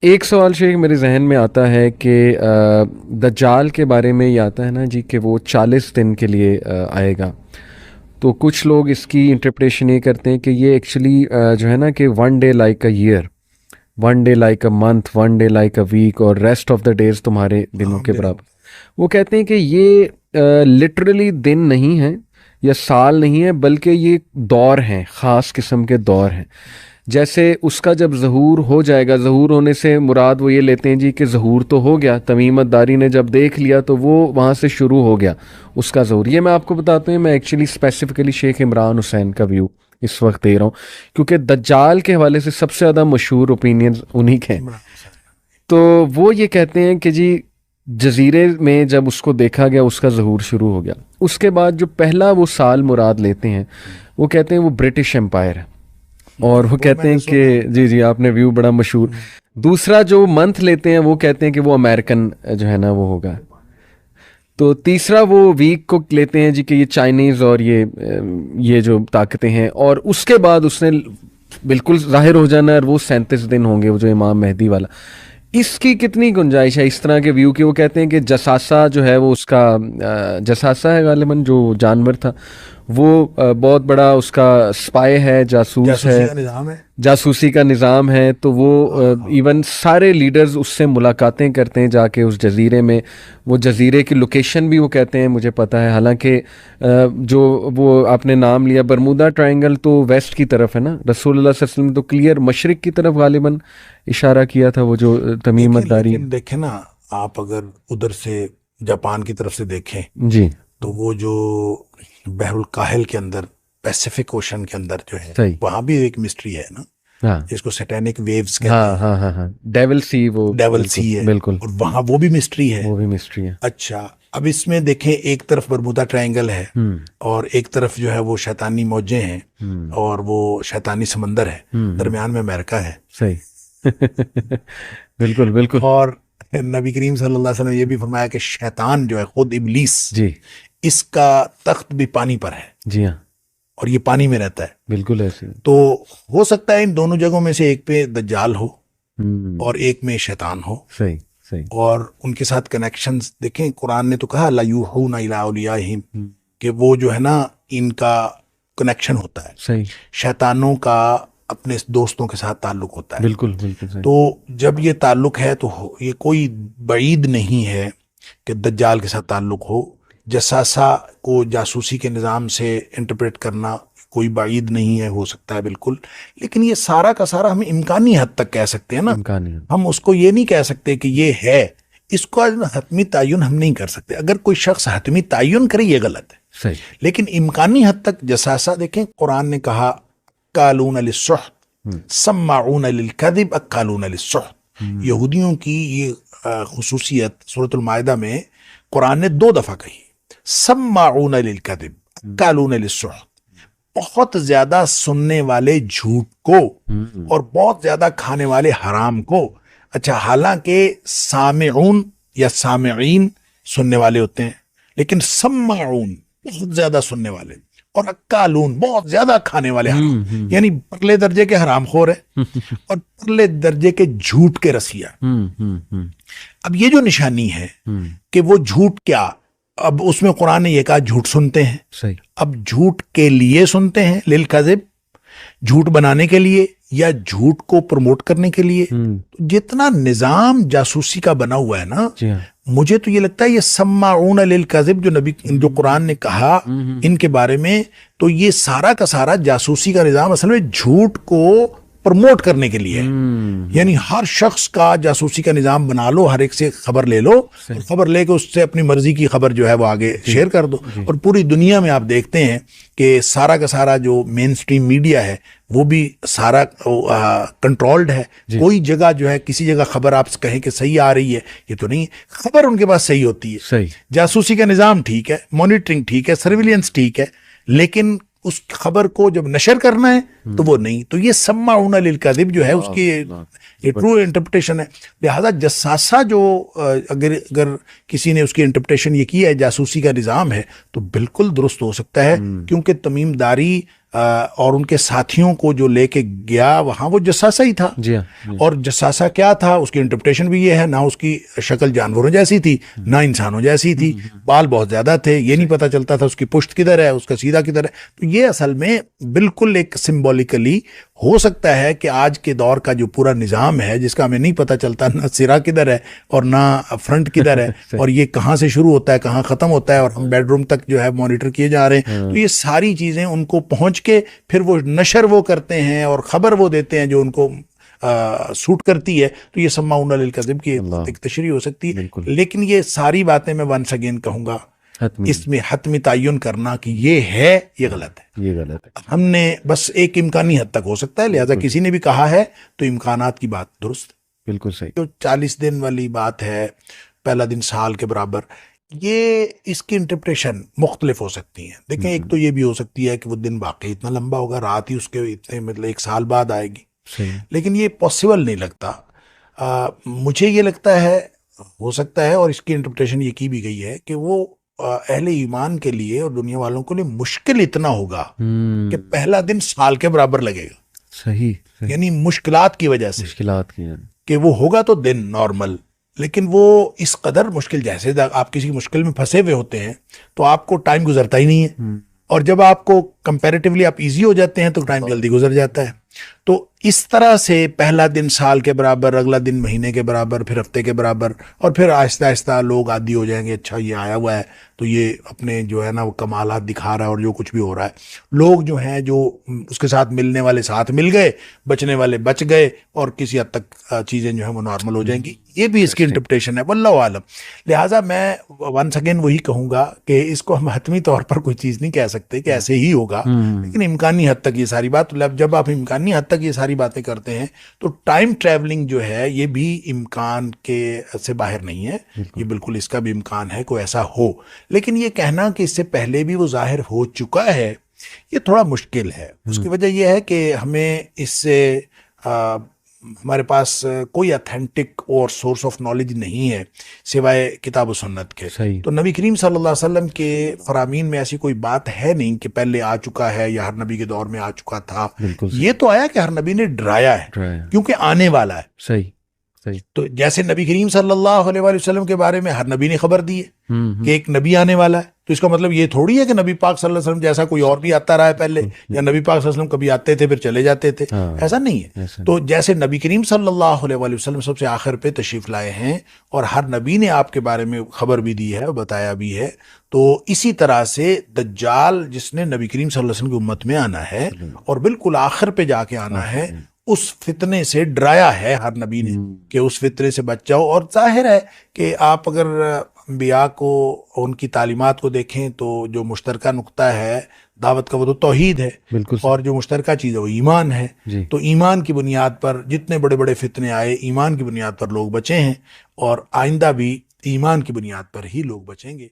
एक सवाल शेख मेरे जहन में आता है कि दज्जाल के बारे में ये आता है ना जी कि वो 40 दिन के लिए आएगा। तो कुछ लोग इसकी इंटरप्रिटेशन ये करते हैं कि ये एक्चुअली जो है ना कि 1 day like a year, 1 day like a month, 1 day like a week और रेस्ट ऑफ द डेज तुम्हारे दिनों हाँ के बिल्कुल। बराबर। वो कहते हैं कि ये लिटरली दिन नहीं है या साल नहीं है, बल्कि ये दौर हैं, ख़ास किस्म के दौर हैं। जैसे उसका जब ज़हूर हो जाएगा, ज़हूर होने से मुराद वो ये लेते हैं जी कि ज़हूर तो हो गया, तमीमत दारी ने जब देख लिया तो वो वहाँ से शुरू हो गया उसका ज़हूर। ये मैं आपको बताता हूँ, मैं एक्चुअली स्पेसिफिकली शेख इमरान हुसैन का व्यू इस वक्त दे रहा हूँ, क्योंकि दज्जाल के हवाले से सबसे ज़्यादा मशहूर ओपिनियन उन्हीं के हैं। इमरान हुसैन। तो वो ये कहते हैं कि जी जजीरे में जब उसको देखा गया उसका ज़हूर शुरू हो गया। उसके बाद जो पहला वो साल मुराद लेते हैं, वो कहते हैं वो ब्रिटिश एम्पायर है। और वो वो कहते मैंने हैं सुना है कि जी जी आपने व्यू बड़ा मशहूर। हम्म, दूसरा जो मंथ लेते हैं वो कहते हैं कि वो अमेरिकन जो है ना वो होगा। तो तीसरा वो वीक को लेते हैं जी कि ये चाइनीज़ और ये जो ताकतें हैं। और उसके बाद उसने बिल्कुल जाहिर हो जाना है और वो 37 दिन होंगे, वो जो इमाम मेहदी वाला। इसकी कितनी गुंजाइश है इस तरह के व्यू की? वो कहते हैं कि जसासा जो है वो उसका जसासा है गालिबन जो जानवर था, वो बहुत बड़ा उसका स्पाई है, जासूस है, जासूसी का निज़ाम है। जासूसी का निज़ाम है। तो वो हाँ हाँ। इवन सारे लीडर्स उससे मुलाकातें करते हैं जाके उस जजीरे में। वो जजीरे की लोकेशन भी वो कहते हैं मुझे पता है, हालांकि जो वो आपने नाम लिया बरमूदा ट्रायंगल तो वेस्ट की तरफ है ना, रसूलुल्लाह सल्लल्लाहु अलैहि वसल्लम तो क्लियर मशरिक की तरफ गालिबन इशारा किया था, वो जो देखें, तमीमत दारी। लेकिन देखें ना, आप अगर उधर से जापान की तरफ से देखें जी। तो वो जो बहरुल काहिल के अंदर, पैसिफिक ओशन के अंदर जो है, सही। वहां भी एक मिस्ट्री है ना, हाँ जिसको सैटेनिक वेव्स कहते हाँ हैं, हाँ हाँ हाँ, डेविल सी वो। डेवल बिल्कुल सी है, बिल्कुल। और वहां वो भी मिस्ट्री है। वो भी मिस्ट्री है। अच्छा, अब इसमें देखें, एक तरफ बरमुदा ट्रायंगल है हम्म और एक तरफ जो है वो शैतानी मौजें हैं हम्म और वो शैतानी समंदर है, हम्म। दरमियान में अमेरिका है। सही। बिल्कुल बिल्कुल। और नबी करीम सल्लल्लाहु अलैहि वसल्लम ने ये भी फरमाया कि शैतान जो है, खुद इबलीस, जी इसका तख्त भी पानी पर है जी हाँ। और ये पानी में रहता है। बिल्कुल ऐसे। तो हो सकता है इन दोनों जगहों में से एक पे दज्जाल हो हम्म। और एक में शैतान हो, सही सही। और उनके साथ कनेक्शंस देखें। कुरान ने तो कहा ला यूहूना इला औलियाहिम, हम्म, कि वो जो है ना, इनका कनेक्शन होता है। सही। शैतानों का अपने दोस्तों के साथ ताल्लुक होता है। बिल्कुल बिल्कुल सही। तो जब ये ताल्लुक है तो ये कोई बईद नहीं है कि दज्जाल के साथ ताल्लुक हो। जसासा को जासूसी के निज़ाम से इंटरप्रेट करना कोई बाइद नहीं है, हो सकता है बिल्कुल। लेकिन ये सारा का सारा हम इम्कानी हद तक कह सकते हैं ना, इम्कान नहीं। हम उसको ये नहीं कह सकते कि ये है। इसको हतमी तायुन हम नहीं कर सकते। अगर कोई शख्स हतमी तायुन करे, ये गलत है। सही। लेकिन इम्कानी हद तक जसासा देखें, कुरान ने कहा कालून लिस्सुहत हम्म सम्माऊन लिलकदिब अक्कालून लिस्सुहत। हम्म यहूदियों की ये खुसूसियत सूरतुल मायदा में कुरान ने 2 दफा कही, सम्माऊन लिलकदिब अक्कालून लिस्सुहत। बहुत ज्यादा सुनने वाले झूठ को हम्म और बहुत ज्यादा खाने वाले हराम को। अच्छा, हालांकि सामिऊन या सामिईन सुनने वाले होते हैं, लेकिन सम्माऊन बहुत ज्यादा सुनने वाले, और अक्कालून बहुत ज्यादा खाने वाले हराम, हम्म। यानी परले दर्जे के हरामखोर है और परले दर्जे के झूठ के रसिया। हम्म। अब ये जो निशानी है हम्म। कि वो झूठ क्या, अब उसमें कुरान ने ये कहा झूठ सुनते हैं। सही। अब झूठ के लिए सुनते हैं, लिल कज़िब, झूठ बनाने के लिए या झूठ को प्रमोट करने के लिए। तो जितना निजाम जासूसी का बना हुआ है ना, जी हाँ। मुझे तो ये लगता है ये सम्माऊन लिल कज़िब जो नबी, जो कुरान ने कहा इनके बारे में, तो ये सारा का सारा जासूसी का निजाम असल में झूठ को प्रमोट करने के लिए है। यानी हर शख्स का जासूसी का निजाम बना लो, हर एक से खबर ले लो और खबर लेके उससे अपनी मर्जी की खबर जो है वो आगे शेयर कर दो। और पूरी दुनिया में आप देखते हैं कि सारा का सारा जो मेन स्ट्रीम मीडिया है वो भी सारा कंट्रोल्ड है। कोई जगह जो है, किसी जगह खबर आप कहें कि सही आ रही है, ये तो नहीं। खबर उनके पास सही होती है। सही। जासूसी का निजाम ठीक है, मॉनिटरिंग ठीक है, सर्विलियंस ठीक है, लेकिन उस खबर को जब नशर करना है तो वो नहीं। तो ये सम्माउना लिल कज़िब जो है उसकी ये ट्रू इंटरप्रिटेशन है। लिहाजा जसासा जो अगर किसी ने उसकी इंटरप्रिटेशन ये की है जासूसी का निज़ाम है तो बिल्कुल दुरुस्त हो सकता है, क्योंकि तमीमदारी और उनके साथियों को जो लेके गया वहां वो जसासा ही था। जी हाँ। और जसासा क्या था, उसकी इंटरप्रिटेशन भी ये है, ना उसकी शक्ल जानवरों जैसी थी ना इंसानों जैसी थी, बाल बहुत ज्यादा थे, ये नहीं पता चलता था उसकी पुश्त किधर है उसका सीधा किधर है। तो ये असल में बिल्कुल एक सिंबॉलिकली हो सकता है कि आज के दौर का जो पूरा निज़ाम है जिसका हमें नहीं पता चलता ना सिरा किधर है और ना फ्रंट किधर है और ये कहाँ से शुरू होता है कहाँ ख़त्म होता है, और हम बेडरूम तक जो है मॉनिटर किए जा रहे हैं। तो ये सारी चीज़ें उनको पहुँच के फिर वो नशर वो करते हैं और ख़बर वो देते हैं जो उनको सूट करती है। तो ये सम्माउना लिल कज़िब की एक तशरीह हो सकती है। लेकिन ये सारी बातें मैं वंस अगेन कहूँगा, इसमें हतमी तयन करना कि ये है ये गलत है, ये गलत है। हमने बस एक इम्कानी हद तक हो सकता है, लिहाजा किसी ने भी कहा है तो इम्कानात की बात दुरुस्त, बिल्कुल सही। जो 40 दिन वाली बात है, पहला दिन साल के बराबर, ये इसकी इंटरप्रिटेशन मुख्तलिफ हो सकती है। देखें, एक तो ये भी हो सकती है कि वो दिन वाकई इतना लंबा होगा, रात ही उसके इतने मतलब 1 साल बाद आएगी, लेकिन ये पॉसिबल नहीं लगता। मुझे ये लगता है हो सकता है, और इसकी इंटरप्रिटेशन ये की भी गई है कि वो अहले ईमान के लिए और दुनिया वालों के लिए मुश्किल इतना होगा कि पहला दिन साल के बराबर लगेगा। सही। यानी मुश्किलात की वजह से, मुश्किलात की कि वो होगा तो दिन नॉर्मल, लेकिन वो इस कदर मुश्किल, जैसे आप किसी मुश्किल में फंसे हुए होते हैं तो आपको टाइम गुजरता ही नहीं है, और जब आपको कंपैरेटिवली आप इजी हो जाते हैं तो टाइम जल्दी गुजर जाता है। तो इस तरह से पहला दिन साल के बराबर, अगला दिन महीने के बराबर, फिर हफ्ते के बराबर, और फिर आहिस्ता आहिस्ता लोग आदी हो जाएंगे, अच्छा ये आया हुआ है तो ये अपने जो है ना वो कमालात दिखा रहा है, और जो कुछ भी हो रहा है, लोग जो हैं जो उसके साथ मिलने वाले साथ मिल गए, बचने वाले बच गए, और किसी हद तक चीज़ें जो है वो नॉर्मल हो जाएंगी। ये भी इसकी इंटरप्रिटेशन है, वल्लाहु आलम। लिहाजा मैं वंस अगेन वही कहूँगा कि इसको हम हतमी तौर पर कोई चीज़ नहीं कह सकते कि ऐसे ही होगा, लेकिन इम्कानी हद तक ये सारी बात, जब आप इम्कानी हद तक ये सारी बातें करते हैं तो टाइम ट्रैवलिंग जो है ये भी इम्कान के से बाहर नहीं है, ये बिल्कुल इसका भी इम्कान है कोई ऐसा हो। लेकिन ये कहना कि इससे पहले भी वो जाहिर हो चुका है, ये थोड़ा मुश्किल है। उसकी वजह यह है कि हमें इससे हमारे पास कोई अथेंटिक और सोर्स ऑफ नॉलेज नहीं है सिवाय किताब और सुन्नत के। तो नबी करीम सल्लल्लाहु अलैहि वसल्लम के फरामीन में ऐसी कोई बात है नहीं कि पहले आ चुका है या हर नबी के दौर में आ चुका था। ये तो आया कि हर नबी ने डराया है, क्योंकि आने वाला है। सही। तो जैसे नबी करीम सल्लल्लाहु अलैहि वसल्लम के बारे में हर नबी ने खबर दी है कि एक नबी आने वाला है, तो इसका मतलब ये थोड़ी है कि नबी पाक सल्लल्लाहु अलैहि वसल्लम जैसा कोई और भी आता रहा है पहले, या नबी पाक सल्लल्लाहु अलैहि वसल्लम कभी आते थे फिर चले जाते थे, ऐसा नहीं है। तो जैसे नबी करीम सल्लल्लाहु अलैहि वसल्लम सबसे आखिर पे तशरीफ लाए हैं और हर नबी ने आपके बारे में खबर भी दी है, बताया भी है, तो इसी तरह से दज्जाल जिसने नबी करीम सल्लल्लाहु अलैहि वसल्लम की उम्मत में आना है और बिल्कुल आखिर पे जाके आना है, उस फितने से डराया है हर नबी ने कि उस फितने से बच जाओ। और जाहिर है कि आप अगर अंबिया को, उनकी तालीमात को देखें तो जो मुश्तरका नुक्ता है दावत का वो तो तौहीद है, और जो मुश्तरका चीज़ है वो ईमान है। तो ईमान की बुनियाद पर जितने बड़े बड़े फितने आए, ईमान की बुनियाद पर लोग बचे हैं, और आइंदा भी ईमान की बुनियाद पर ही लोग बचेंगे।